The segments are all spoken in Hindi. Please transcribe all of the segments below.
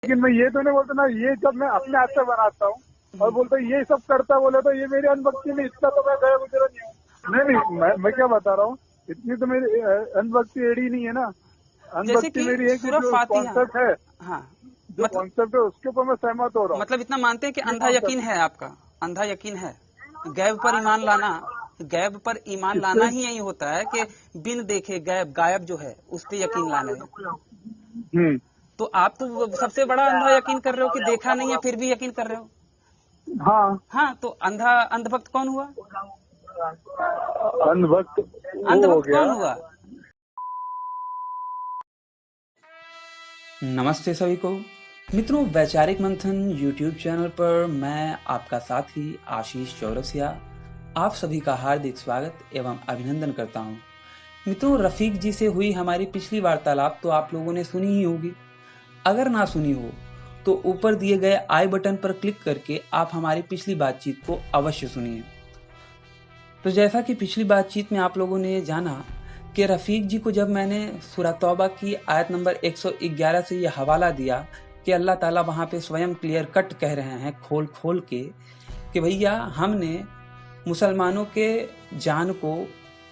लेकिन मैं ये तो नहीं बोलता ना, ये जब मैं अपने हाथ से बनाता हूँ और बोलता ये सब करता बोले तो ये मेरी अनभक्ति में, इतना तो मैं गया गुजरा नहीं हूँ। नहीं, मैं क्या बता रहा हूँ, इतनी तो मेरी अनभक्ति एड़ी नहीं है ना। जैसे अनभक्ति कि मेरी है कि सूरह जो फातिहा, कॉन्सेप्ट है, हाँ, जो कॉन्सेप्ट है उसके ऊपर मैं सहमत हो रहा हूँ। मतलब इतना मानते हैं कि ये अंधा यकीन है आपका, अंधा यकीन है। गैब पर ईमान लाना, गैब पर ईमान लाना ही यही होता है कि बिन देखे गैब, गायब जो है उस पे यकीन लाना है। तो आप तो सबसे बड़ा अंधा यकीन कर रहे हो कि देखा नहीं है फिर भी यकीन कर रहे हो। हाँ हाँ, तो अंधा अंधभक्त कौन हुआ? अंधभक्त अंधभक्त कौन हुआ? नमस्ते सभी को मित्रों, वैचारिक मंथन यूट्यूब चैनल पर मैं आपका साथी आशीष चौरसिया आप सभी का हार्दिक स्वागत एवं अभिनंदन करता हूं। मित्रों, रफीक जी से हुई हमारी पिछली वार्तालाप तो आप लोगों ने सुनी ही होगी। अगर ना सुनी हो तो ऊपर दिए गए आई बटन पर क्लिक करके आप हमारी पिछली बातचीत को अवश्य सुनिए। तो जैसा कि पिछली बातचीत में आप लोगों ने जाना कि रफीक जी को जब मैंने सूरह तौबा की आयत नंबर 111 से ये हवाला दिया कि अल्लाह ताला वहाँ पे स्वयं क्लियर कट कह रहे हैं खोल खोल के कि भैया हमने मुसलमानों के जान को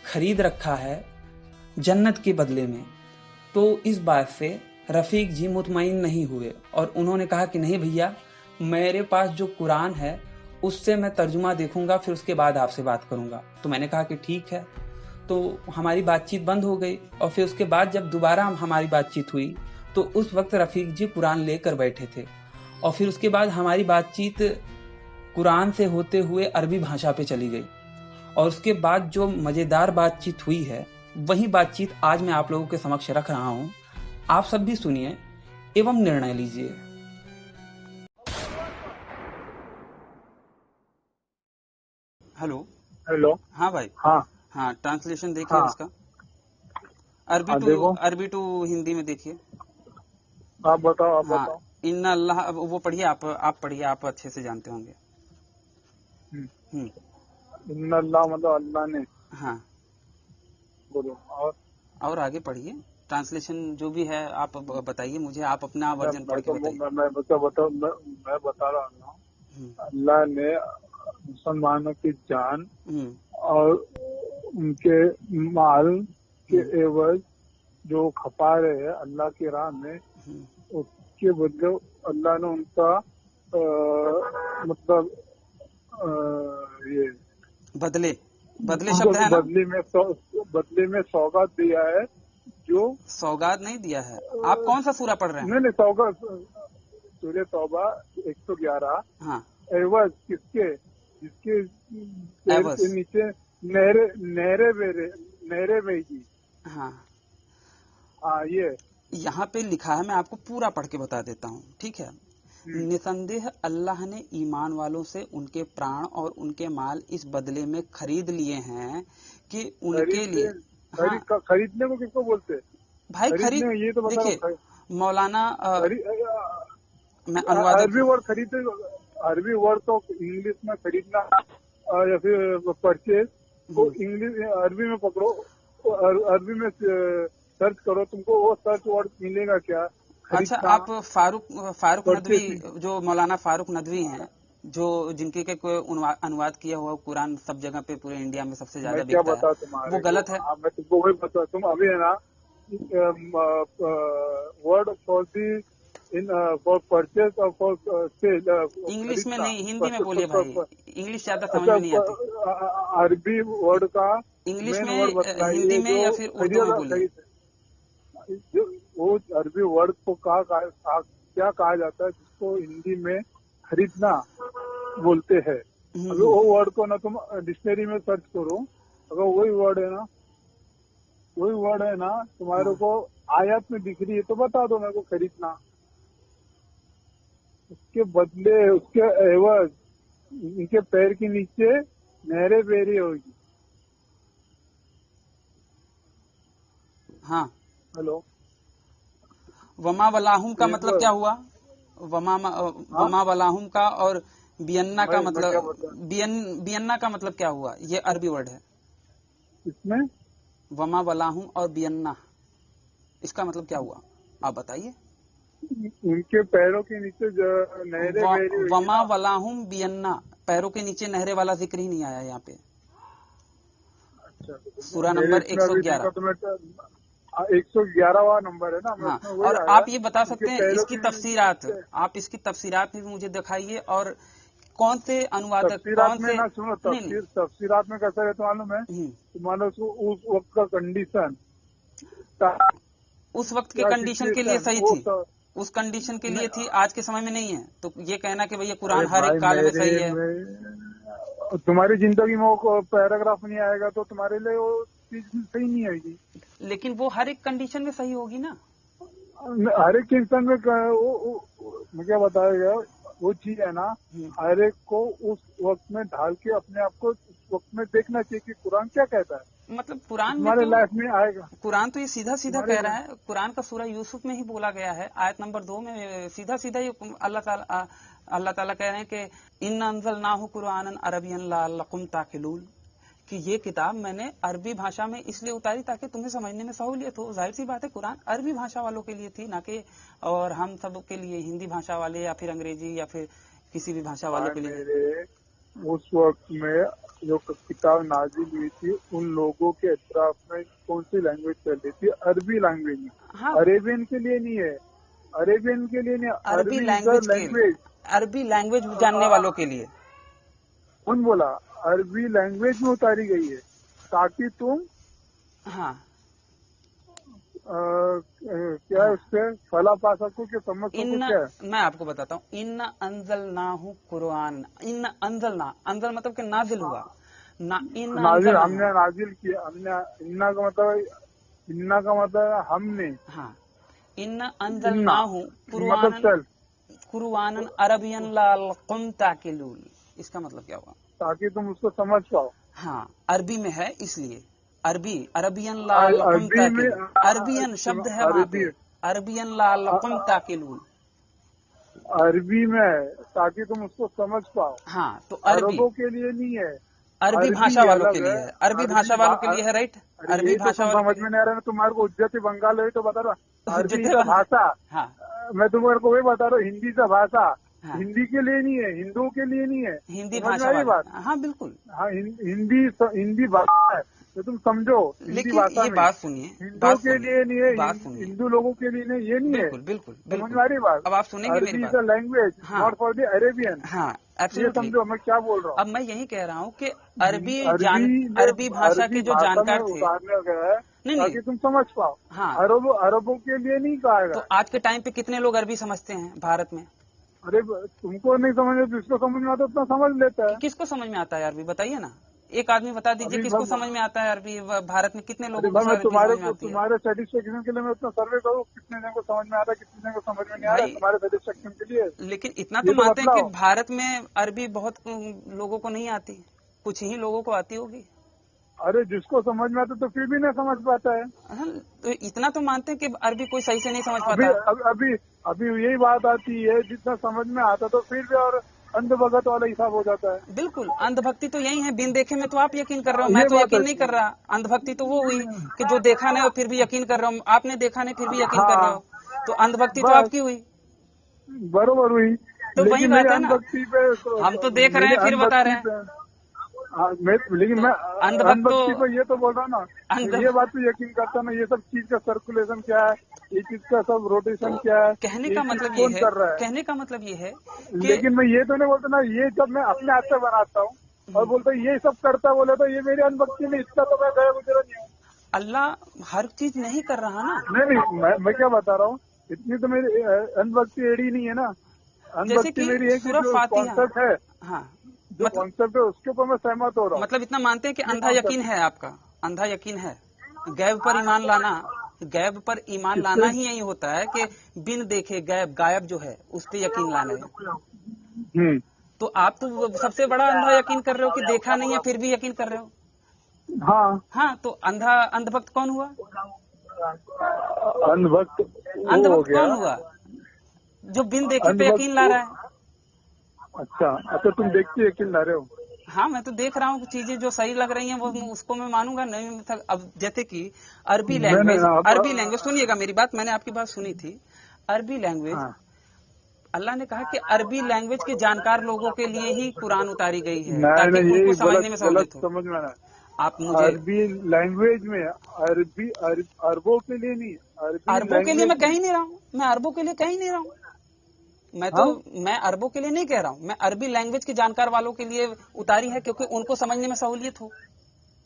खरीद रखा है जन्नत के बदले में, तो इस बात से रफीक जी मुतमईन नहीं हुए और उन्होंने कहा कि नहीं भैया, मेरे पास जो कुरान है उससे मैं तर्जुमा देखूंगा, फिर उसके बाद आपसे बात करूंगा। तो मैंने कहा कि ठीक है। तो हमारी बातचीत बंद हो गई और फिर उसके बाद जब दोबारा हमारी बातचीत हुई तो उस वक्त रफीक जी कुरान लेकर बैठे थे और फिर उसके बाद हमारी बातचीत कुरान से होते हुए अरबी भाषा पे चली गई और उसके बाद जो मज़ेदार बातचीत हुई है वही बातचीत आज मैं आप लोगों के समक्ष रख रहा हूँ। आप सब भी सुनिए एवं निर्णय लीजिए। Hello hello. हाँ भाई, हाँ हाँ, ट्रांसलेशन देखिए हाँ उसका, हाँ देखो, अरबी टू हिंदी में देखिए। आप बताओ आप हाँ, बताओ। इन्ना अल्लाह, अब वो पढ़िए, आप पढ़िए, आप अच्छे से जानते होंगे। इन्ना अल्लाह मतलब अल्लाह ने, हाँ, बोलो। और आगे पढ़िए, ट्रांसलेशन जो भी है आप बताइए मुझे, आप अपना वर्जन पढ़ के बताइए। मैं बता रहा हूँ, अल्लाह ने मुसलमानों की जान और उनके माल के एवज जो खपा रहे हैं अल्लाह की राह में, उसके बदले अल्लाह ने उनका मतलब ये बदले शब्द है ना, बदले में सौगात दिया है। जो सौगात नहीं दिया है। आप कौन सा सूरा पढ़ रहे हैं? नहीं, सौगात सूरह तौबा 111। हाँ, एवज किसके, जिसके पैर एवज, के नीचे नहरे बहेगी। हाँ, हाँ, ये यहाँ पे लिखा है, मैं आपको पूरा पढ़ के बता देता हूँ, ठीक है। निसंदेह अल्लाह ने ईमान वालों से उनके प्राण और उनके माल इस बदले में खरीद लिए हैं कि उनके लिए, हाँ खरीदने को किसको बोलते हैं भाई, खरीद, ये तो देखिए मौलाना, मैं अरबी अनुवादक, वर्ड खरीदे, अरबी वर्ड तो इंग्लिश में खरीदना या फिर परचेज को इंग्लिश अरबी में पकड़ो, अरबी में सर्च करो, तुमको वो सर्च वर्ड मिलेगा क्या? अच्छा, आप फारूक नदवी, जो मौलाना फारूक नदवी हैं, जो जिनके के कोई अनुवाद किया हुआ कुरान सब जगह पे पूरे इंडिया में सबसे ज्यादा बिकता है, वो गलत है। मैं तुमको वही बता, तुम अभी है ना word for the in for purchase और फॉर सेल, इंग्लिश में नहीं, हिंदी में बोलिए भाई, इंग्लिश ज्यादा समझ में नहीं आती। अरबी वर्ड का इंग्लिश मेन में, वर्ड बताइए, हिंदी में या फिर उर्दू में बोलिए। वो अरबी वर्ड को क्या कहा जाता है, जिसको हिंदी में खरीदना बोलते हैं। अगर वो वर्ड को ना तुम डिक्शनरी में सर्च करो, अगर वही वर्ड है ना तुम्हारे को आयत में दिख रही है तो बता दो मेरे को खरीदना। उसके बदले, उसके एवज इनके पैर के नीचे नहरें बह होगी। हाँ, हेलो। वमा वलाहुम का मतलब क्या हुआ? वमा वलाहुम का और बियन्ना का मतलब, बियन्ना का मतलब क्या हुआ? ये अरबी वर्ड है। इसमें वमा वलाहुम और बियन्ना, इसका मतलब क्या हुआ आप बताइए। उनके पैरों के नीचे जो नहरें बह रही हुई वमा वलाहुम बियन्ना, पैरों के नीचे नहरें वाला जिक्र ही नहीं आया यहाँ पे। अच्छा, सूरा नंबर 111। 111वां नंबर है ना। हाँ, और आप ये बता सकते हैं इसकी तफसीरात, आप इसकी तफसीरात भी मुझे दिखाइए, और कौन से अनुवादक, कौन से ना सुनो, तफसीरात में कैसा रहता मालूम है, मानो उस वक्त का कंडीशन, उस वक्त के कंडीशन के लिए सही थी, उस कंडीशन के लिए थी, आज के समय में नहीं है। तो ये कहना कि भैया कुरान हर एक काल में सही है, तुम्हारी जिंदगी में वो पैराग्राफ नहीं आएगा तो तुम्हारे लिए वो चीज सही नहीं आएगी। लेकिन वो हर एक कंडीशन में सही होगी ना, हर एक कंडीशन में मैं क्या बताएगा, वो चीज है ना, हर एक को उस वक्त में ढाल के अपने आप को उस वक्त में देखना चाहिए कि कुरान क्या कहता है। मतलब कुरान में हमारे लाइफ में आएगा, कुरान तो ये सीधा सीधा कह रहा है, कुरान का सूरा यूसुफ में ही बोला गया है, आयत नंबर 2 में सीधा सीधा ये अल्लाह ताला कह रहे हैं कि इन्ना अंज़लनाहु कुरआनन अरबिय्यन लअल्लकुम ताक़िलून, कि ये किताब मैंने अरबी भाषा में इसलिए उतारी ताकि तुम्हें समझने में सहूलियत हो। जाहिर सी बात है कुरान अरबी भाषा वालों के लिए थी, ना कि और हम सब के लिए, हिंदी भाषा वाले या फिर अंग्रेजी या फिर किसी भी भाषा वाले के लिए। उस वक्त में जो किताब नाजिल हुई थी, उन लोगों के अतराफ में कौन सी लैंग्वेज चल रही थी? अरबी लैंग्वेज में। हाँ। अरेबियन के लिए नहीं है, अरेबियन के लिए नहीं, अरबी लैंग्वेज, अरबी लैंग्वेज जानने वालों के लिए। कौन बोला? अरबी लैंग्वेज में उतारी गई है ताकि तुम, हाँ, क्या उससे फला पा सको कि समझ सको। क्या मैं आपको बताता हूँ, इन्ना अंज़लनाहु कुरआन, इन्ना अंज़लना, अंज़ल मतलब कि नाजिल हुआ ना, नाजिल हमने नाजिल किया, हमने, इन्ना का मतलब हमने, हाँ, इन्ना अंज़लनाहु कुरआनन अरबिय्यन लअल्लकुम ताक़िलून, इसका मतलब क्या हुआ? ताकि तुम उसको समझ पाओ। हाँ, अरबी में है इसलिए अरबी, अरबियन लअल्लकुम ताक़िलून, अरबियन शब्द है वहाँ पे, अरबियन लअल्लकुम ताक़िलून, अरबी में ताकि तुम उसको समझ पाओ। हाँ, तो अरबों के लिए नहीं है, अरबी भाषा वालों के लिए है, अरबी भाषा वालों के लिए है, राइट। अरबी भाषा समझ में नहीं आ रहा है, तुम्हारे को उज्जती बंगाल है तो बता रहा, अरबी का भाषा। हाँ, मैं तुम्हारे को वही बता रहा हूँ, हिंदी का भाषा। हाँ। हिंदी के लिए नहीं है, हिंदुओं के लिए नहीं है, हिंदी भाषा बात। हाँ बिल्कुल, हाँ, हिंदी भाषा है तो तुम समझो। हिंदी भाषा ये बात सुनिए, हिंदुओं के लिए नहीं है, हिंदू लोगों के लिए नहीं, ये नहीं है। बिल्कुल समझ में आ रही बात? अब आप सुनेंगे मेरी बात। Language not for the Arabian. हाँ, ये समझो मैं क्या बोल रहा हूँ। अब मैं यही कह रहा हूँ कि अरबी भाषा के जो जानकार थे, ताकि तुम समझ पाओ। हाँ, अरबों के लिए नहीं कहा। तो आज के टाइम पे कितने लोग अरबी समझते हैं भारत में? अरे तुमको नहीं समझ में, जिसको समझ में आता है उतना समझ लेता है। किसको समझ में आता है अरबी, बताइए ना, एक आदमी बता दीजिए किसको समझ में आता है अरबी भारत में, कितने लोगों को समझ में आती है? तुम्हारे सेटिस्फेक्शन के लिए मैं उतना सर्वे करूँ, कितने जन को समझ में आ रहा है, कितने जन को समझ में नहीं आ रहा है, तुम्हारे सेटिस्फेक्शन के लिए। लेकिन इतना तो मानते हैं कि भारत में अरबी बहुत लोगों को नहीं आती, कुछ ही लोगों को आती होगी। अरे जिसको समझ में आता तो फिर भी नहीं समझ पाता है। तो इतना तो मानते हैं कि अरबी कोई सही से नहीं समझ पाता। अभी यही बात आती है, जितना समझ में आता तो फिर भी और अंधभगत वाला हिसाब हो जाता है। बिल्कुल, अंधभक्ति तो यही है, बिन देखे में तो आप यकीन कर रहे हो, मैं तो यकीन नहीं कर रहा। अंधभक्ति तो वो हुई कि जो देखा नहीं और फिर भी यकीन कर रहा हूँ, आपने देखा नहीं फिर भी यकीन कर रहे हो, तो अंधभक्ति तो आपकी हुई। बरोबर हुई, तो वही बात है ना, हम तो देख रहे हैं फिर बता रहे हैं। लेकिन मैं अंधभक्ति को ये तो बोल रहा ना, ये बात तो यकीन करता ना, ये सब चीज का सर्कुलेशन क्या है, ये चीज का सब रोटेशन क्या है, कहने का मतलब ये है, कहने का मतलब ये है। लेकिन मैं ये तो नहीं बोलता ना, ये जब मैं अपने हाथ से बनाता हूँ और बोलता ये सब करता बोले तो ये मेरी अंधभक्ति में, इसका तो मैं गया गुजरा नहीं हूँ। अल्लाह हर चीज नहीं कर रहा ना। नहीं, मैं क्या बता रहा हूँ, इतनी तो मेरी अंधभक्ति एड़ी नहीं है ना। अंधभक्ति मेरी एक कॉन्सेप्ट है, हाँ, जो कॉन्सेप्ट है उसके ऊपर मैं सहमत हो रहा हूँ। मतलब इतना मानते हैं कि अंधा यकीन है आपका, अंधा यकीन है। गैब पर ईमान लाना, गैब पर ईमान लाना ही यही होता है कि बिन देखे गायब जो है उस पे यकीन लाना है। तो आप तो सबसे बड़ा अंधा यकीन कर रहे हो कि देखा नहीं है फिर भी यकीन कर रहे हो। हाँ, तो अंधभक्त कौन हुआ? अंधभक्त कौन हुआ? जो बिन देखे पे यकीन ला रहा है। अच्छा, तुम देखते यकीन ला रहे हो? हाँ, मैं तो देख रहा हूँ चीजें जो सही लग रही हैं वो उसको मैं मानूंगा नहीं। अब जैसे कि अरबी लैंग्वेज सुनिएगा मेरी बात, मैंने आपकी बात सुनी थी। अरबी लैंग्वेज, हाँ। अल्लाह ने कहा कि अरबी लैंग्वेज के जानकार लोगों के लिए ही कुरान उतारी गई है नहीं ताकि नहीं, उनको ये समझने में गलत सहूलियत हो। समझ में आना। आप मुझे अरबी लैंग्वेज में अरबों के लिए नहीं, अरबी अरबों के लिए मैं लैंग्वेज कह ही नहीं रहा हूँ, मैं अरबों के लिए कह ही नहीं रहा हूँ, मैं अरबों के लिए नहीं कह रहा हूँ, मैं अरबी लैंग्वेज के जानकार वालों के लिए उतारी है क्योंकि उनको समझने में सहूलियत हो,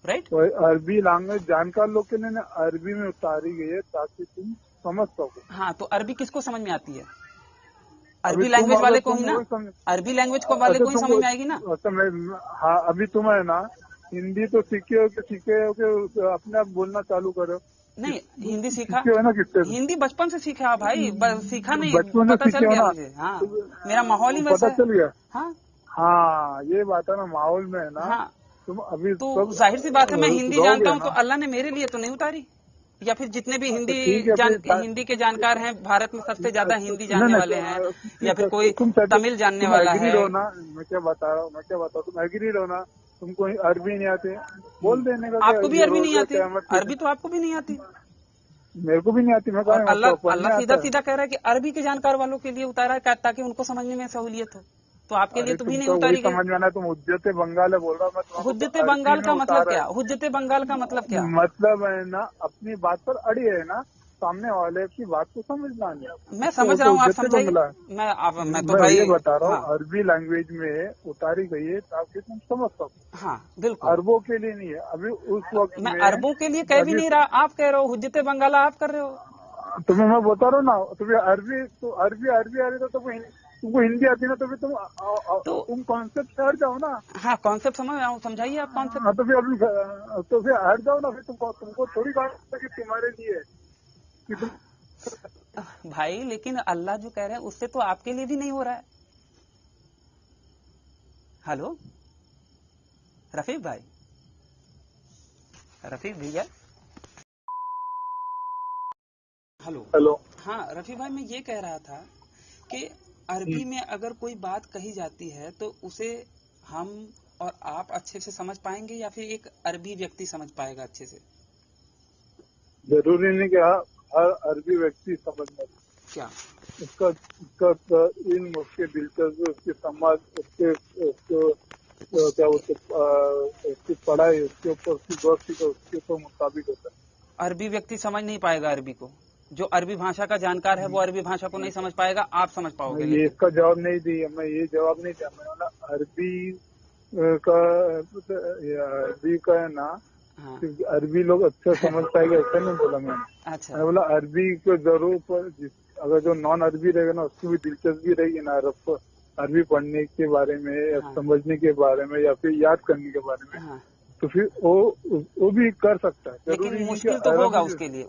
राइट। तो अरबी लैंग्वेज जानकार लोग के लिए अरबी में उतारी गई है ताकि तुम समझ सको। हाँ, तो अरबी किसको समझ में आती है? अरबी लैंग्वेज वाले को ही ना, अरबी लैंग्वेज को वाले को ही समझ में आएगी ना। हाँ, अभी तुम है ना हिंदी तो सीखे हो के अपने आप बोलना चालू करो। नहीं, हिंदी सीखा है ना किससे? हिंदी बचपन से सीखा भाई, सीखा नहीं, बचपन से पता चल सीखे हो गया ना? मुझे। हाँ, मेरा माहौल ही वैसा पता चल गया। हाँ हाँ, ये बात है ना, माहौल में है ना। हाँ, तुम अभी तो जाहिर सी बात है मैं हिंदी रहोगे जानता हूँ, ना। तो अल्लाह ने मेरे लिए तो नहीं उतारी, या फिर जितने भी तो ठीक है, हिंदी के जानकार हैं, भारत में सबसे ज्यादा हिंदी जानने वाले हैं, या फिर कोई तुम तमिल जानने वाला है। रहो ना, मैं क्या बता रहा हूँ, तुम एग्री रहो ना। तुमको अरबी नहीं आते, बोल देने का। आपको भी अरबी नहीं आती? अरबी तो आपको भी नहीं आती, मेरे को भी नहीं आती। मैं अल्लाह सीधा सीधा कह रहा है कि अरबी के जानकार वालों के लिए उतारा है ताकि उनको समझने में सहूलियत हो, तो आपके लिए तो भी नहीं उतारी गई। समझ में आना, तुम हुज्जत बंगाल बोल रहा हूँ। हुज्जत बंगाल का मतलब क्या? हुज्जत बंगाल का मतलब क्या? मतलब है ना, अपनी बात पर अड़ी है ना, सामने वाले की बात को समझना नहीं। मैं समझ रहा हूँ, आप समझाइए। मैं तो भाई ये बता रहा हूँ, अरबी लैंग्वेज में उतारी गई है ताकि तुम समझ सको। हाँ बिल्कुल, अरबों के लिए नहीं है। अभी उस वक्त मैं अरबों के लिए कह भी नहीं रहा, आप कह रहे हो हुज्जत बंगाल, आप कर रहे हो। तुम्हें मैं बता रहा हूँ ना, तुम्हें अरबी आ रही तो तुमको हिंदी आती ना, तो फिर तुम कॉन्सेप्ट से हट जाओ ना। हाँ, कॉन्सेप्ट समझ रहा हूँ, समझाइए आप कॉन्सेप्ट। हाँ, तो फिर हट जाओ ना। फिर तुमको थोड़ी बात है कि तुम्हारे लिए कि तुम भाई, लेकिन अल्लाह जो कह रहे हैं उससे तो आपके लिए भी नहीं हो रहा है। हेलो रफीक भाई, रफीक भैया, हेलो। हाँ रफीक भाई, मैं ये कह रहा था कि अरबी में अगर कोई बात कही जाती है तो उसे हम और आप अच्छे से समझ पाएंगे या फिर एक अरबी व्यक्ति समझ पाएगा अच्छे से? जरूरी नहीं कि हर अरबी व्यक्ति समझ में। क्या उसका इन उसके दिलचस्पी, उसकी समाज, क्या उसकी पढ़ाई, उसके ऊपर उसकी दोस्ती का उसके ऊपर मुताबिक होता है। अरबी व्यक्ति समझ नहीं पाएगा अरबी को, जो अरबी भाषा का जानकार है वो अरबी भाषा को नहीं समझ पाएगा, आप समझ पाओगे। ये इसका जवाब नहीं दिया, मैं ये जवाब नहीं दिया। मैं अरबी का है ना। हाँ। अरबी लोग अच्छा समझ पाएगा ऐसा नहीं बोला मैंने। अच्छा, मैं बोला अरबी को जरूर, अगर जो नॉन अरबी रहेगा ना उसकी भी दिलचस्पी रहेगी ना अरबी पढ़ने के बारे में या समझने के बारे में या फिर याद करने के बारे में, तो फिर वो भी कर सकता है। लेकिन मुश्किल तो होगा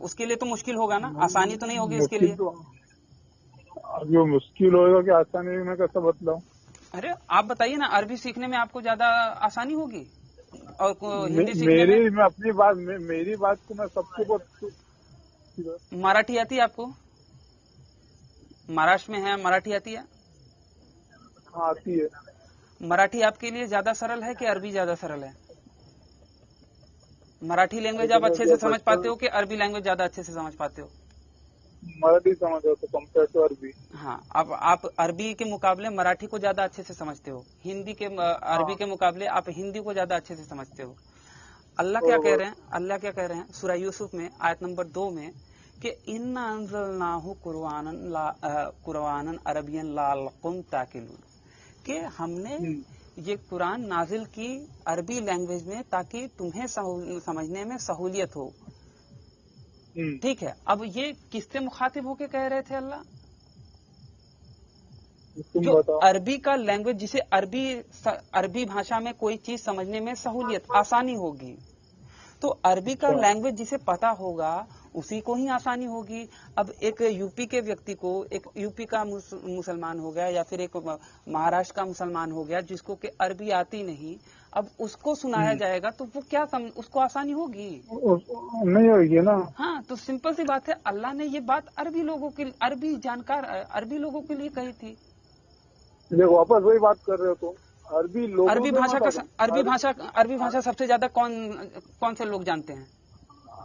उसके लिए तो मुश्किल होगा ना, आसानी तो नहीं होगी उसके लिए। अब जो मुश्किल होगा कि आसानी में कैसा बतलाऊं? अरे आप बताइए ना, अरबी सीखने में आपको ज्यादा आसानी होगी और हिंदी सीखने में? मैं अपनी बात मेरी बात को मैं सबको मराठी आती है आपको? महाराष्ट्र में है, मराठी आती है? हाँ, आती है। मराठी आपके लिए ज्यादा सरल है कि अरबी ज्यादा सरल है? मराठी लैंग्वेज आप अच्छे से समझ पाते हो कि अरबी लैंग्वेज ज्यादा अच्छे से समझ पाते हो? मराठी समझ हो तो कंपेयर टू अरबी। हाँ, अब आप अरबी के मुकाबले मराठी को ज्यादा अच्छे से समझते हो, अरबी के मुकाबले आप हिंदी को ज्यादा अच्छे से समझते हो। अल्लाह क्या कह रहे हैं सूरह यूसुफ में आयत नंबर 2 में कि इन्ना अंज़लनाहु कुरआनन अरबियन लअल्लकुम ताकिलून, कि हमने ये कुरान नाजिल की अरबी लैंग्वेज में ताकि तुम्हें समझने में सहूलियत हो। ठीक है, अब ये किससे मुखातिब होके कह रहे थे अल्लाह? जो अरबी का लैंग्वेज, जिसे अरबी भाषा में कोई चीज समझने में सहूलियत, आसानी होगी, तो अरबी का लैंग्वेज जिसे पता होगा उसी को ही आसानी होगी। अब एक यूपी के व्यक्ति को, एक यूपी का मुसलमान हो गया या फिर एक महाराष्ट्र का मुसलमान हो गया जिसको कि अरबी आती नहीं, अब उसको सुनाया जाएगा तो वो क्या उसको आसानी होगी? नहीं होगी ना। हाँ, तो सिंपल सी बात है, अल्लाह ने ये बात अरबी लोगों के लिए कही थी। वापस वही बात कर रहे हो तुम। अरबी भाषा सबसे ज्यादा कौन से लोग जानते हैं?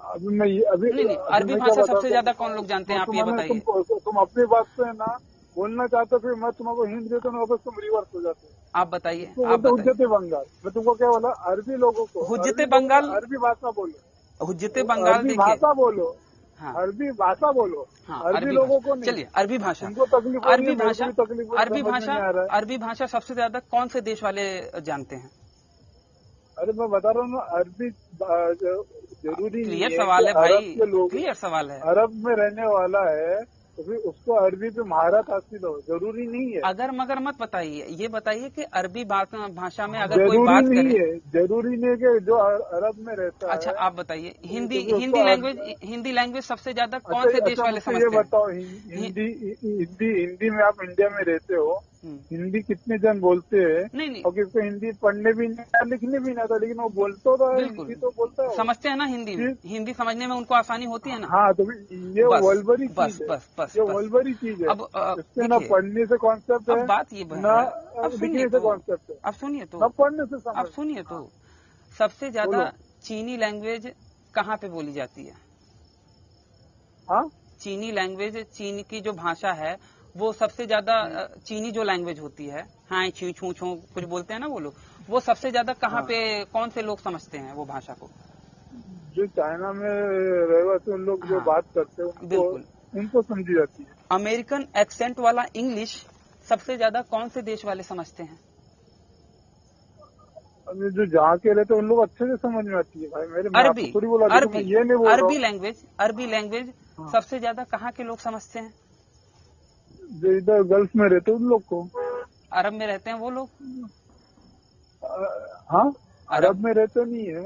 अभी मैं अभी नहीं, अरबी भाषा सबसे ज्यादा कौन लोग जानते हैं, आप ये बताइए। तुम अपनी बात पे ना बोलना चाहते हो, फिर मैं तुमको हिंट देता हूँ, वापस तुम रिवर्स हो जाते हो। आप बताइए। हुज्जते बंगाल, मैं तुमको क्या बोला, अरबी लोगों को हुज्जते बंगाल, अरबी भाषा बोलो, हुज्जते बंगाल अरबी भाषा बोलो। हाँ, अरबी भाषा बोलो। हाँ, अरबी लोगों को नहीं। चलिए अरबी भाषा, उनको तकलीफ, अरबी भाषा, अरबी भाषा सबसे ज्यादा कौन से देश वाले जानते हैं? अरे मैं बता रहा हूँ ना, अरबी जरूरी नहीं है। क्लियर सवाल है भाई, लोग क्लियर सवाल है। अरब में रहने वाला है तो फिर उसको अरबी पे महारत हासिल हो, जरूरी नहीं है। अगर मगर मत बताइए, ये बताइए कि अरबी भाषा में अगर कोई बात करे, जरूरी नहीं है कि जो अरब में रहता है। अच्छा आप बताइए, हिंदी लैंग्वेज सबसे ज्यादा कौन से देश वाले समझते हैं? ये बताओ, हिंदी में आप इंडिया में रहते हो, हिंदी कितने जन बोलते हैं? नहीं, और किसको हिंदी पढ़ने भी नहीं आता, लिखने भी नहीं आता, लेकिन वो बोलते तो है, हिंदी तो बोलता है, समझते हैं ना हिंदी में, हिंदी समझने में उनको आसानी होती है ना। हाँ, तो ये वल्गरी चीज है, ये वल्गरी चीज है। अब इससे ना पढ़ने से कॉन्सेप्ट है, बात ये ना लिखने से कॉन्सेप्ट है। अब सुनिए तो, ना पढ़ने से समझ। अब सुनिए तो, सबसे ज्यादा चीनी लैंग्वेज कहाँ पे बोली जाती है? हाँ, चीनी लैंग्वेज, चीन की जो भाषा है वो सबसे ज्यादा, चीनी जो लैंग्वेज होती है, हाँ छी छू छू कुछ बोलते हैं ना वो लोग, वो सबसे ज्यादा कहाँ पे, कौन से लोग समझते हैं वो भाषा को? जो चाइना में रहवासी उन लोग जो बात करते हैं, बिल्कुल उनको समझी जाती है। अमेरिकन एक्सेंट वाला इंग्लिश सबसे ज्यादा कौन से देश वाले समझते हैं? अभी जो जहाँ के रहते हैं उन लोग अच्छे से समझ में आती है भाई। मेरे अरबी, थोड़ी बोला, ये नहीं बोल रहा। अरबी लैंग्वेज सबसे ज्यादा कहाँ के लोग समझते हैं? जो इधर गल्फ में रहते हैं उन लोग को। अरब में रहते हैं वो लोग? हाँ, अरब में रहते नहीं है।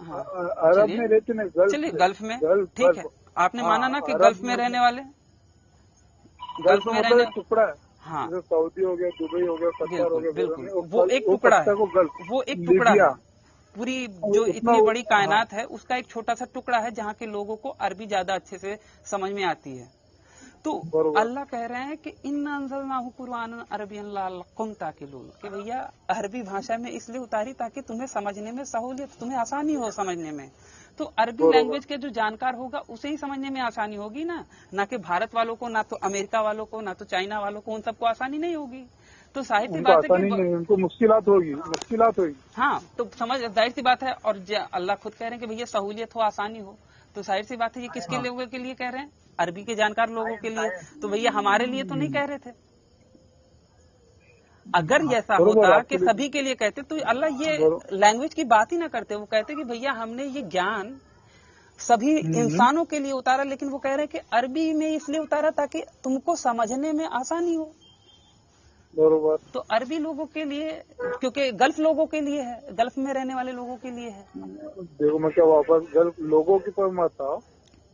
हाँ, अरब में रहते नहीं, गल्फ। चलिए गल्फ में, ठीक है, आपने माना ना कि गल्फ में रहने वाले, गल्फ में रहने टुकड़ा है। हाँ, सऊदी हो गया, दुबई हो गया, कतर हो गया, बिल्कुल वो एक टुकड़ा है, वो एक टुकड़ा है। पूरी जो इतनी बड़ी कायनात है उसका एक छोटा सा टुकड़ा है जहाँ के लोगों को अरबी ज्यादा अच्छे से समझ में आती है। तो अल्लाह कह रहे हैं कि इन्ना अंज़लनाहु कुरआनन अरबिय्यन लअल्लकुम ताक़िलून, कि भैया अरबी भाषा में इसलिए उतारी ताकि तुम्हें समझने में सहूलियत, तुम्हें आसानी हो समझने में। तो अरबी लैंग्वेज के जो जानकार होगा उसे ही समझने में आसानी होगी ना कि भारत वालों को, ना तो अमेरिका वालों को, ना तो चाइना वालों को, उन सबको आसानी नहीं होगी। तो जाहिर सी बात है कि उनको मुश्किलात होगी। हाँ, तो समझ, जाहिर सी बात है। और अल्लाह खुद कह रहे हैं कि भैया सहूलियत हो, आसानी हो, तो जाहिर सी बात है ये किसके लोगों के लिए कह रहे हैं? अरबी के जानकार लोगों के लिए। तो भैया हमारे लिए तो नहीं कह रहे थे। अगर ऐसा होता कि सभी के लिए कहते तो अल्लाह ये लैंग्वेज की बात ही ना करते। वो कहते कि भैया हमने ये ज्ञान सभी इंसानों के लिए उतारा, लेकिन वो कह रहे हैं कि अरबी में इसलिए उतारा ताकि तुमको समझने में आसानी हो। बरोबर। तो अरबी लोगों के लिए, क्योंकि गल्फ लोगों के लिए है, गल्फ में रहने वाले लोगों के लिए है। देखो मैं क्या वापस गल्फ लोगों की पर मत आओ,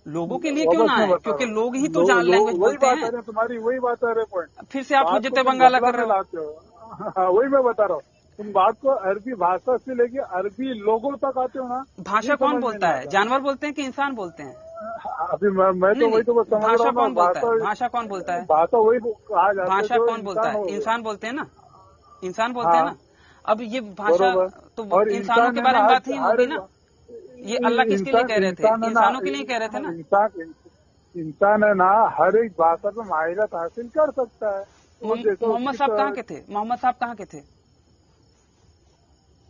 लोगों के लिए क्यों ना है? क्योंकि लोग ही तो जान लैंग्वेज बोलते हैं। तुम्हारी वही बात है, पॉइंट फिर से आप हुज्जते बंगाला कर रहे हो। हाँ, वही मैं बता रहा हूँ। तुम बात को अरबी भाषा से लेके अरबी लोगों तक आते हो ना। भाषा कौन बोलता है? जानवर बोलते हैं कि इंसान बोलते हैं? अभी मैं तो वही तो समझ रहा हूँ। भाषा कौन बोलता है? भाषा कौन बोलता है? भाषा वही कहा जाता है। भाषा कौन बोलता है? इंसान बोलते हैं ना, इंसान बोलते हैं ना। अब ये भाषा तो इंसानों के बारे में बात ही होगी ना। ये अल्लाह किसके लिए कह रहे थे? इंसानों के लिए कह रहे थे ना। इंसान है ना, हर एक भाषा पे माहिरत हासिल कर सकता है। मोहम्मद साहब कहाँ के थे? मोहम्मद साहब कहाँ के थे?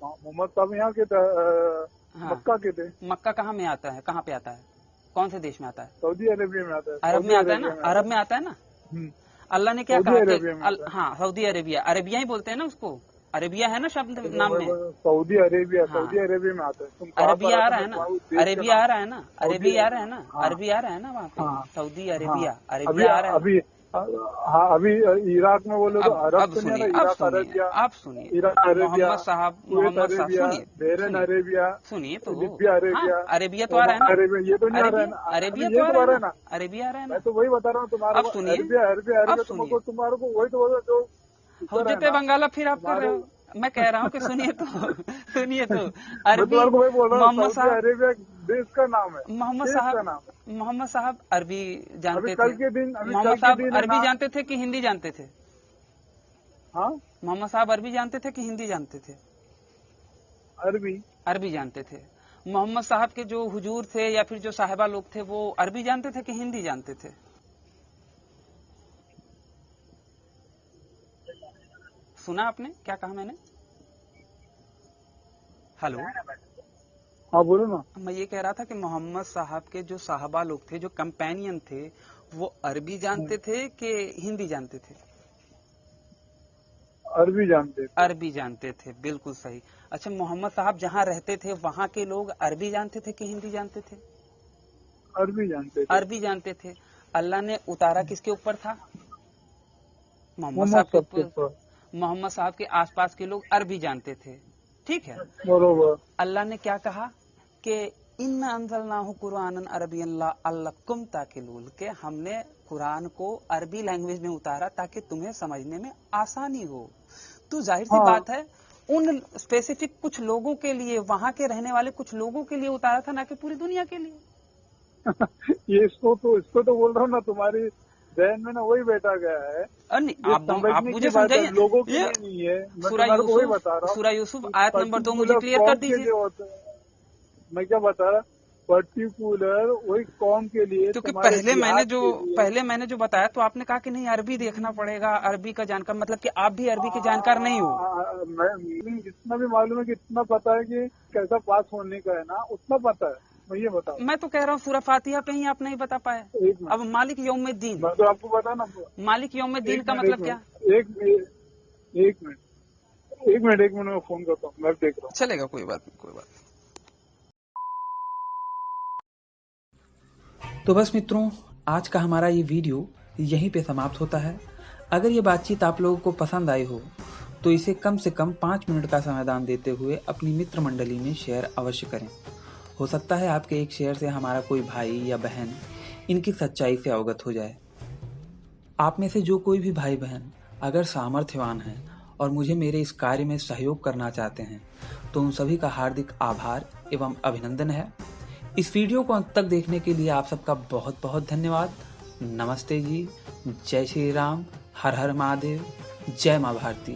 मोहम्मद साहब यहाँ के थे, मक्का के थे। मक्का कहाँ में आता है? कहाँ पे आता है? कौन से देश में आता है? सऊदी अरेबिया में आता है। अरब में आता है ना, अरब में आता है ना। अल्लाह ने क्या कहा? हाँ, सऊदी अरेबिया, अरेबिया ही बोलते हैं ना उसको। अरेबिया है ना शब्द नाम में। सऊदी अरेबिया में आता है। अरबिया आ रहा है ना, अरेबिया आ रहा है ना, अरेबिया आ रहा है ना, अरबी आ रहा है ना वहाँ पे। सऊदी अरेबिया, अरेबिया आ रहा है। अभी हाँ, अभी इराक में बोलो तो अरब। आप सुनिए, मोहम्मद साहब, बहरीन अरेबिया, सुनिए तो, अरेबिया तो आ रहा है ना, ये तो नहीं आ रहा है ना, अरेबिया तो आ रहा है ना, अरेबिया आ रहा है ना। मैं तो वही बता रहा हूँ तुम्हारा। अब सुनिए, तुम्हारे को वही तो जो हुज्जते बंगाला फिर आप कर रहे हो। मैं कह रहा हूँ कि सुनिए तो, अरबी, मोहम्मद साहब अरेबिया देश का नाम है। मोहम्मद साहब अरबी जानते थे? मोहम्मद साहब अरबी जानते थे कि हिंदी जानते थे? हाँ, मोहम्मद साहब अरबी जानते थे कि हिंदी जानते थे? अरबी जानते थे। मोहम्मद साहब के जो हुजूर थे या फिर जो साहिबा लोग थे वो अरबी जानते थे कि हिंदी जानते थे? सुना आपने क्या कहा मैंने? हेलो, हाँ बोलो ना। मैं ये कह रहा था कि मोहम्मद साहब के जो साहबा लोग थे, जो कंपेनियन थे, वो अरबी जानते थे कि हिंदी जानते थे? अरबी जानते थे। अरबी जानते थे, बिल्कुल सही। अच्छा, मोहम्मद साहब जहाँ रहते थे वहाँ के लोग अरबी जानते थे कि हिंदी जानते थे? अरबी जानते थे। अरबी जानते थे। अल्लाह ने उतारा किसके ऊपर था? मोहम्मद मोहम्मद साहब के ऊपर। मोहम्मद साहब के आसपास के लोग अरबी जानते थे, ठीक है। बरोबर। अल्लाह ने क्या कहा कि इन्ना अंज़लनाहु कुरानन अरबिय्यन लअल्लकुम ताक़िलून, के हमने कुरान को अरबी लैंग्वेज में उतारा ताकि तुम्हें समझने में आसानी हो। तो जाहिर सी बात है उन स्पेसिफिक कुछ लोगों के लिए, वहां के रहने वाले कुछ लोगों के लिए उतारा था, ना कि पूरी दुनिया के लिए। ये इसको तो बोल रहा हूँ ना, तुम्हारी जहन में ना वही बैठा गया है। नहीं, आप मुझे समझाइए, लोगों के लिए नहीं है। सूरा यूसुफ आयत नंबर 2 मुझे क्लियर कर दीजिए। मैं क्या बता रहा, पर्टिकुलर वही कौम के लिए। क्योंकि पहले मैंने जो बताया तो आपने कहा कि नहीं अरबी देखना पड़ेगा, अरबी का जानकार, मतलब कि आप भी अरबी के जानकार नहीं हो। मैं जितना भी मालूम है कि इतना पता है कि कैसा पास होने का है ना, उतना पता है। मैं ये बता, मैं तो कह रहा हूँ सूरह फातिहा पे ही आप नहीं बता पाए। अब मालिक यौमुद्दीन, मैं तो आपको बता ना, मालिक यौमुद्दीन का मतलब क्या? एक मिनट मैं फोन करता हूँ, मैं देख रहा हूँ। चलेगा, कोई बात नहीं। तो बस मित्रों, आज का हमारा ये वीडियो यहीं पे समाप्त होता है। अगर ये बातचीत आप लोगों को पसंद आई हो तो इसे कम से कम 5 मिनट का समाधान देते हुए अपनी मित्र मंडली में शेयर अवश्य करें। हो सकता है आपके एक शेयर से हमारा कोई भाई या बहन इनकी सच्चाई से अवगत हो जाए। आप में से जो कोई भी भाई बहन अगर सामर्थ्यवान हैं और मुझे मेरे इस कार्य में सहयोग करना चाहते हैं तो उन सभी का हार्दिक आभार एवं अभिनंदन है। इस वीडियो को अंत तक देखने के लिए आप सबका बहुत बहुत धन्यवाद। नमस्ते जी, जय श्री राम, हर हर महादेव, जय माँ भारती।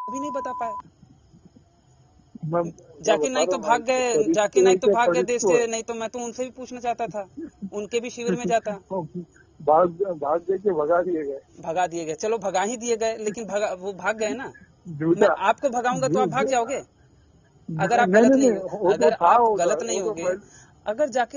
अभी नहीं बता पाए। जाकिर नाइक तो भाग गए देश से, नहीं तो मैं तो उनसे भी पूछना चाहता था, उनके भी शिविर में जाता। भाग के भगा दिए गए। चलो भगा ही दिए गए, लेकिन वो भाग गए ना। मैं आपको भगाऊंगा तो आप भाग जाओगे, अगर आप गलत नहीं होगे। अगर जाकिर